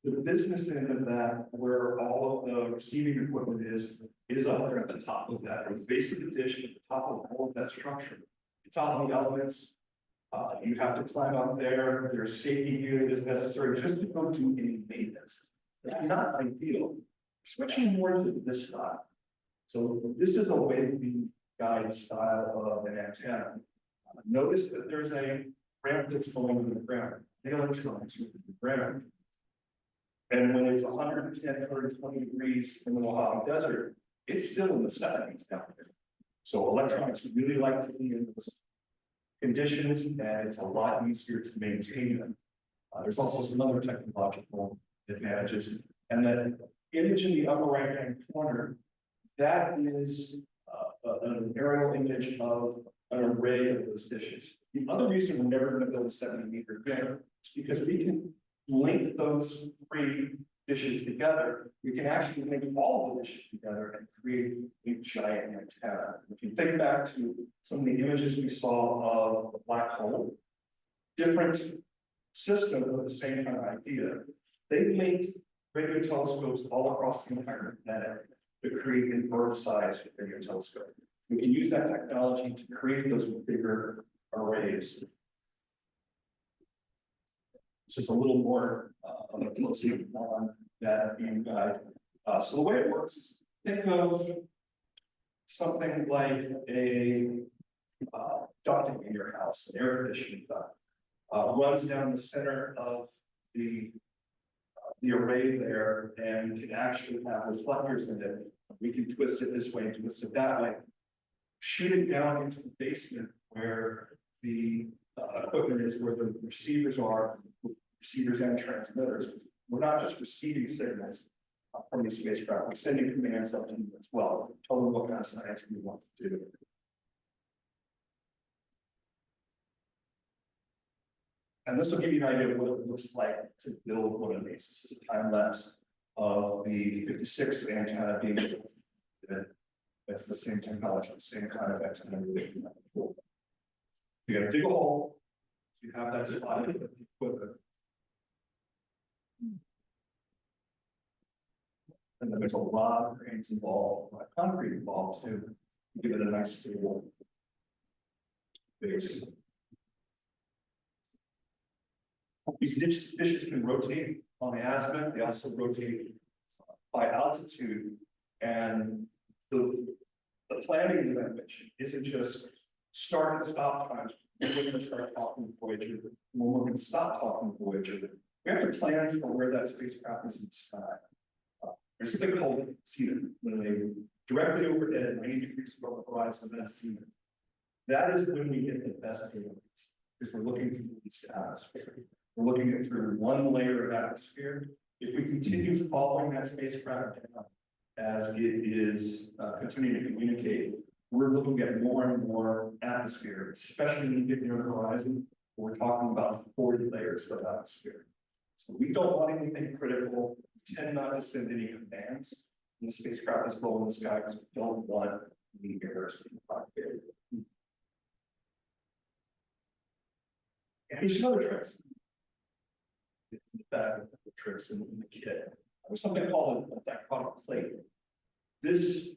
The business end of that, where all of the receiving equipment is up there at the top of that. It's basically the dish at the top of all of that structure. It's on the elements. You have to climb up there. There's safety gear that is necessary just to go do any maintenance. It's not ideal. Switching more to this style. So this is a waving guide style of an antenna. Notice that there's a ramp that's going to the ground. The electronics are the ground. And when it's 110, 120 degrees in the Mojave Desert, it's still in the 70s down there. So electronics really like to be in those conditions, and it's a lot easier to maintain them. There's also some other technological advantages. And that image in the upper right-hand corner, that is an aerial image of an array of those dishes. The other reason we're never going to build a 70-meter grid is because we can link those three dishes together. We can actually link all the dishes together and create a giant antenna. If you think back to some of the images we saw of the black hole, different system with the same kind of idea. They linked radio telescopes all across the entire planet to create an Earth-sized radio telescope. We can use that technology to create those bigger arrays. This is a little more of a close-up on that beam guide. So the way it works is think of something like a ducting in your house, an air conditioning duct, runs down the center of the array there and can actually have reflectors in it. We can twist it this way and twist it that way. Shoot it down into the basement where the equipment is, where the receivers are, receivers and transmitters. We're not just receiving signals from the spacecraft, we're sending commands up to them as well, tell them what kind of science we want to do. And this will give you an idea of what it looks like to build one of these. This is a time lapse of the 56 antenna being built. That's the same technology, the same kind of antenna we're looking at before. You gotta dig a hole, you have that slide, equipment. And then there's a lot of cranes involved, a lot of concrete involved too, to give it a nice stable base. These dishes can rotate on the azimuth, they also rotate by altitude. And the planning that I mentioned isn't just start and stop times. We're going to start talking to Voyager, when we're going to stop talking to Voyager. We have to plan for where that spacecraft is in the sky. There's something called zenith, when they directly overhead 90 degrees above the horizon, that's zenith. That is when we get the best data, because we're looking through the atmosphere. We're looking at through one layer of atmosphere. If we continue following that spacecraft down as it is continuing to communicate, we're looking at more and more atmosphere, especially when you get near the horizon. We're talking about 40 layers of atmosphere. So we don't want anything critical. We tend not to send any commands when the spacecraft is low in the sky because we don't want any errors being propagated. And there's some other tricks. In the back of the tricks in the kit. There's something called a dichrotic plate. This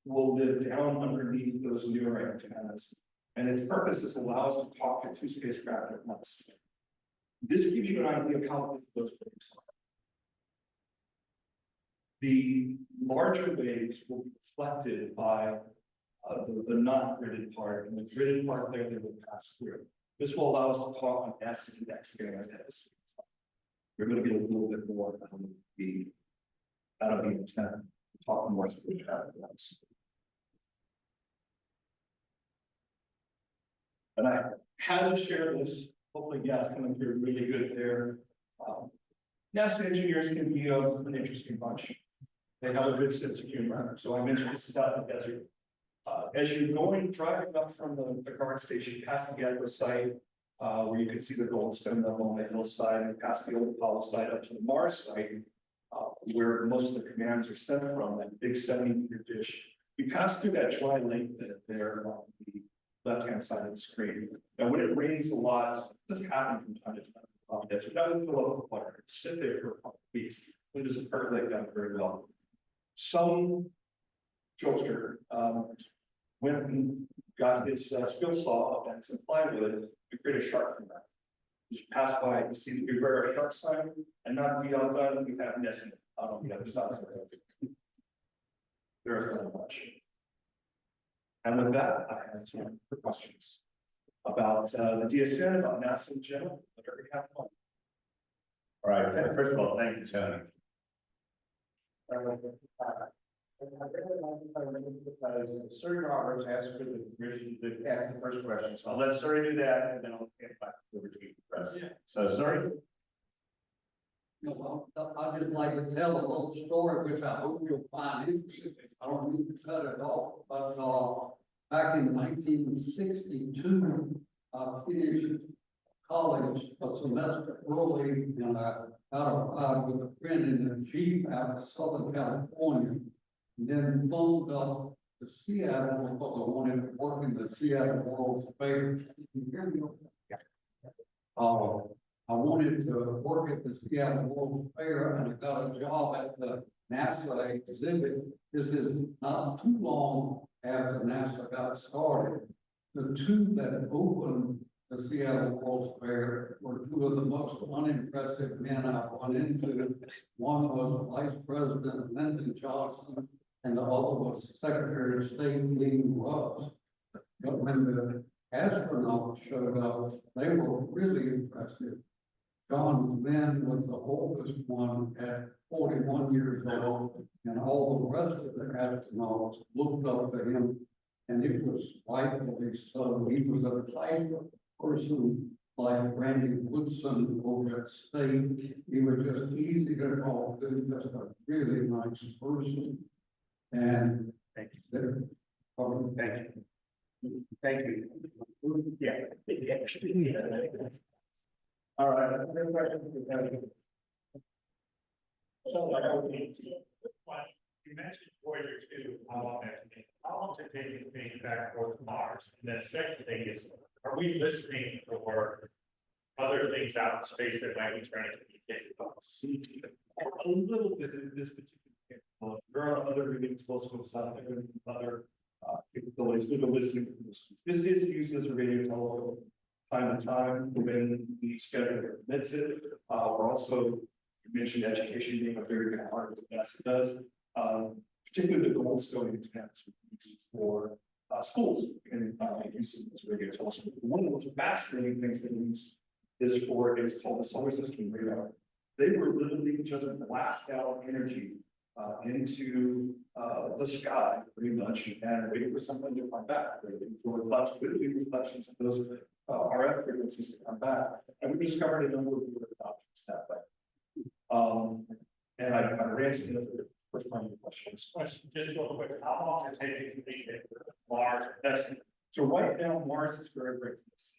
will live down underneath those newer antennas, and its purpose is allow us to talk to two spacecraft at once. This gives you an idea of how big those waves are. The larger waves will be reflected by the not gridded part, and the gridded part there they will pass through. This will allow us to talk on S and X bands. We're going to get a little bit more out of the antenna, talking more spacecraft at once. And I had to share this. Hopefully, yeah, it's coming through really good there. NASA engineers can be an interesting bunch. They have a good sense of humor. So I mentioned this is out in the desert. As you're driving up from the guard station past the Gecko site, where you can see the Goldstone up on the hillside, and past the old Apollo site up to the Mars site, where most of the commands are sent from, that big 70-meter dish. We pass through that dry lake that there on the left-hand side of the screen. And when it rains a lot, this happens from time to time. That would fill up with water, sit there for a couple of weeks. It doesn't percolate down very well. Some jokester went and got his skill saw and some plywood to create a shark from that. You pass by, you see the beware shark sign, and not to be outdone, we have nesting out on the other side. Very fun much. And with that, I have time for questions about the DSN, about NASA in general, whatever you have fun. All right, first of all, thank you, Tony. Sir Roberts asked for the permission to ask the first question. So I'll let Surrey do that, and then I'll get back over to you, President. So, Surrey? No, I'd just like to tell a little story, which I hope you'll find interesting. I don't need to cut it off, but back in 1962, I finished college a semester early, and I got with a friend in the Jeep out of Southern California, and then phoned up to Seattle because I wanted to work in the Seattle World's Fair. I wanted to work at the Seattle World's Fair, and I got a job at the NASA exhibit. This is not too long after NASA got started. The two that opened the Seattle World's Fair were two of the most unimpressive men I've run into. One was Vice President Lyndon Johnson, and the other was Secretary of State Lee Russ. But when the astronauts showed up, they were really impressive. John Glenn was the oldest one at 41 years old, and all the rest of the astronauts looked up to him And it was rightfully so. He was a type of person like Randy Woodson over at State. He was just easy to talk to, just a really nice person. And Thank you. there, Thank you. Thank you. Yeah. All right. You mentioned Voyager 2, how long to take things back towards Mars? And then second thing is, are we listening for other things out in space that might be trying to communicate with us? A little bit in this particular case. There are other reading telescopes out there and other capabilities with the listening. This is used as a radio telescope time to time when the schedule permits it. We're also, you mentioned education being a very big part of what NASA does. Particularly the Goldstone antennas used for schools and using this radio telescope. One of the most fascinating things that we use this for is called the solar system radar. They were literally just blast out energy into the sky pretty much and waiting for something to come back. Waiting for literally reflections of those RF frequencies to come back. And we discovered a number of weird objects that way. And I ran to the first part of the questions. Just real quick, how long does it take to be at Mars? So right now, Mars is very, very close.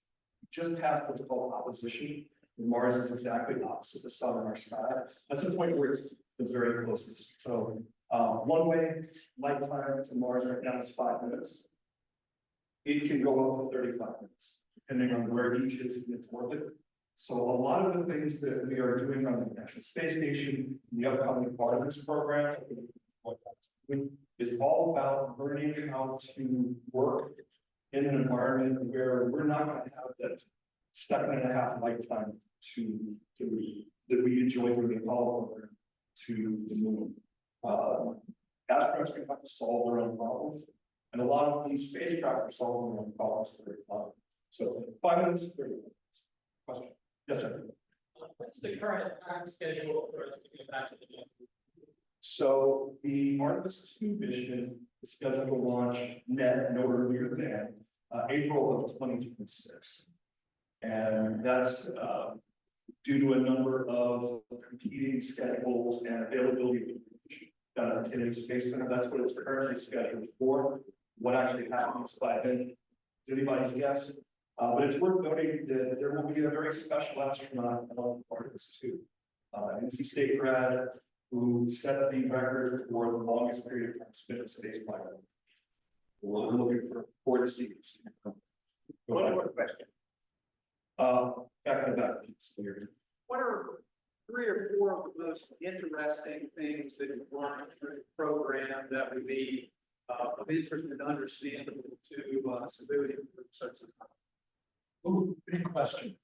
Just past what's called opposition. Mars is exactly opposite the sun in our sky. That's a point where it's the very closest. So one way light time to Mars right now is 5 minutes. It can go up to 35 minutes, depending on where each is in its orbit. So a lot of the things that we are doing on the International Space Station, the upcoming part of this program, is all about learning how to work in an environment where we're not going to have that 7.5 lifetime that we enjoy during the Apollo program to the moon. Astronauts are going to have to solve their own problems, and a lot of these spacecraft are solving their own problems very fun. So 5 minutes, 30 minutes. Question? Yes, sir. What's the current time schedule for us to get back to the moon? So the Artemis 2 mission is scheduled to launch no earlier than April of 2026. And that's due to a number of competing schedules and availability done at the Kennedy Space Center. That's what it's currently scheduled for. What actually happens by then is anybody's guess. But it's worth noting that there will be a very special astronaut on Artemis 2. NC State grad who set the record for the longest period of time spent in space flight. We're looking forward to seeing this. One more question. Back in the back. What are 3 or 4 of the most interesting things that you've learned through the program that would be of interest and understandable to civilian groups such as? Ooh, big question.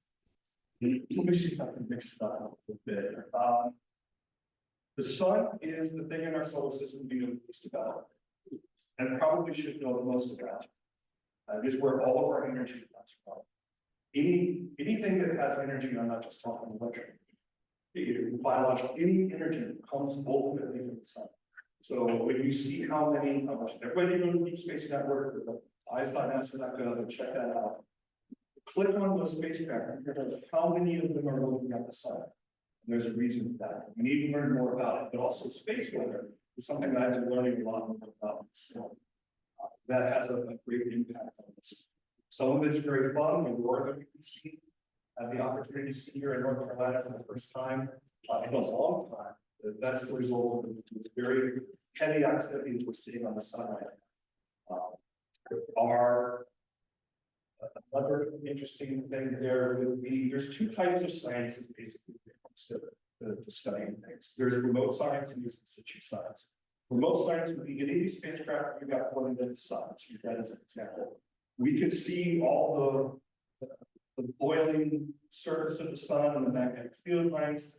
Let me see if I can mix it up a bit. The sun is the thing in our solar system we know the least about, and probably should know the most about. It is where all of our energy comes from. Anything that has energy, I'm not just talking electric, biological, any energy comes ultimately from the sun. So when you see how much, everybody go to the Deep Space Network, eyes.nasa.gov and check that out. Click on those spacecraft and realize how many of them are looking at the sun. And there's a reason for that. We need to learn more about it, but also space weather is something that I've been learning a lot more about. So that has a great impact on this. Some of it's very fun. The war that we can see, the opportunity to see here in North Carolina for the first time in a long time. That's the result of the very heavy activity that we're seeing on the sun right now. Another interesting thing there would be, there's 2 types of sciences basically when it comes to studying things. There's remote science and there's in situ science. Remote science would be any of these spacecraft we got plugged into the sun. Let's use that as an example. We could see all the boiling surface of the sun and the magnetic field lines,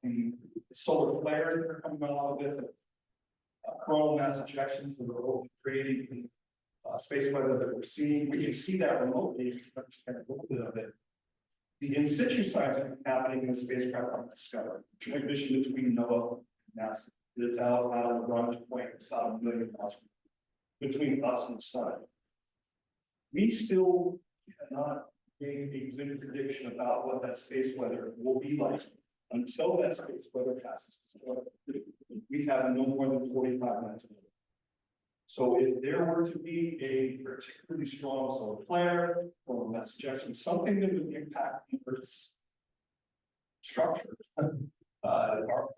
the solar flares that are coming out of it, the coronal mass ejections that are creating the space weather that we're seeing. We can see that remotely, we can understand a little bit of it. The in situ science is happening in the spacecraft on Discovery, joint mission between NOAA and NASA. It's out on a launch point about 1 million miles. between us and the sun. We still cannot make a good prediction about what that space weather will be like until that space weather passes. We have no more than 45 minutes. So if there were to be a particularly strong solar flare or that suggestion, something that would impact the Earth's structure, our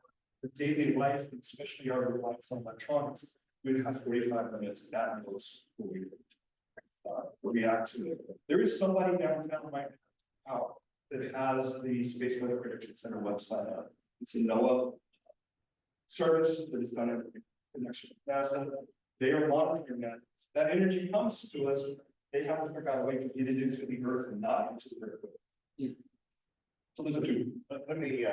daily life, especially our reliance on electronics, we'd have 45 minutes at most before we react to it. There is somebody downtown right now that has the Space Weather Prediction Center website up. It's a NOAA service that is done in connection with NASA. They are monitoring that. That energy comes to us. They have to figure out a way to get it into the Earth and not into the Earth. So those are two. Let me,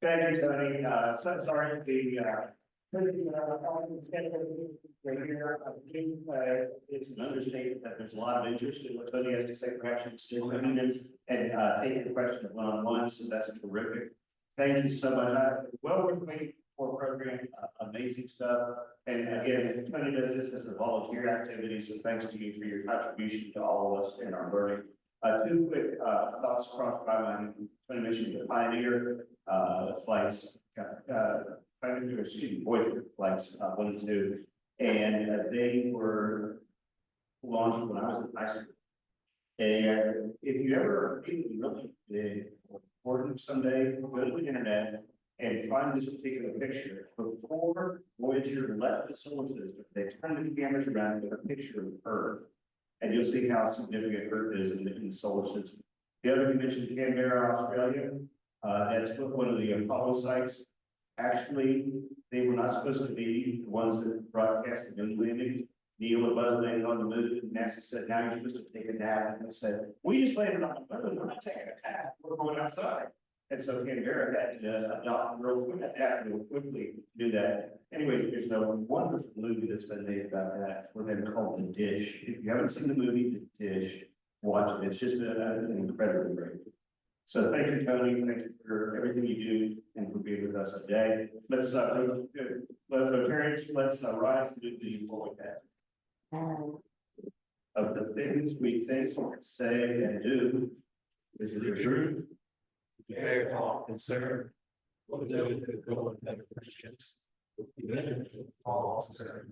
thank you, Tony. So sorry, it's an understatement that there's a lot of interest in what Tony has to say, perhaps it's still minutes and taking the question one-on-one, so that's terrific. Thank you so much. Well worth waiting for program, amazing stuff. And again, Tony does this as a volunteer activity, so thanks to you for your contribution to all of us in our learning. Two quick thoughts crossed my mind. Tony mentioned the Pioneer flights, Voyager flights 1 and 2, and they were launched when I was in high school. And if you ever are feeling really big or important someday, go to the internet and find this particular picture. Before Voyager left the solar system, they turned the cameras around and took a picture of Earth. And you'll see how significant Earth is in the solar system. The other you mentioned, Canberra, Australia. That's one of the Apollo sites. Actually, they were not supposed to be the ones that broadcast the moon landing. Neil and Buzz landed on the moon, and NASA said, now you're supposed to take a nap. And they said, we just landed on the moon, we're not taking a nap, we're going outside. And so Canberra had to adopt real quickly to do that. Anyways, there's a wonderful movie that's been made about that for them called The Dish. If you haven't seen the movie The Dish, watch it. It's just an incredibly great. So thank you, Tony. Thank you for everything you do and for being with us today. Let's Rotarians, let's rise and do the forecast. Of the things we think, say, and do, is it the truth? Fair talk and serve. What do we go with better friendships? Even all serve.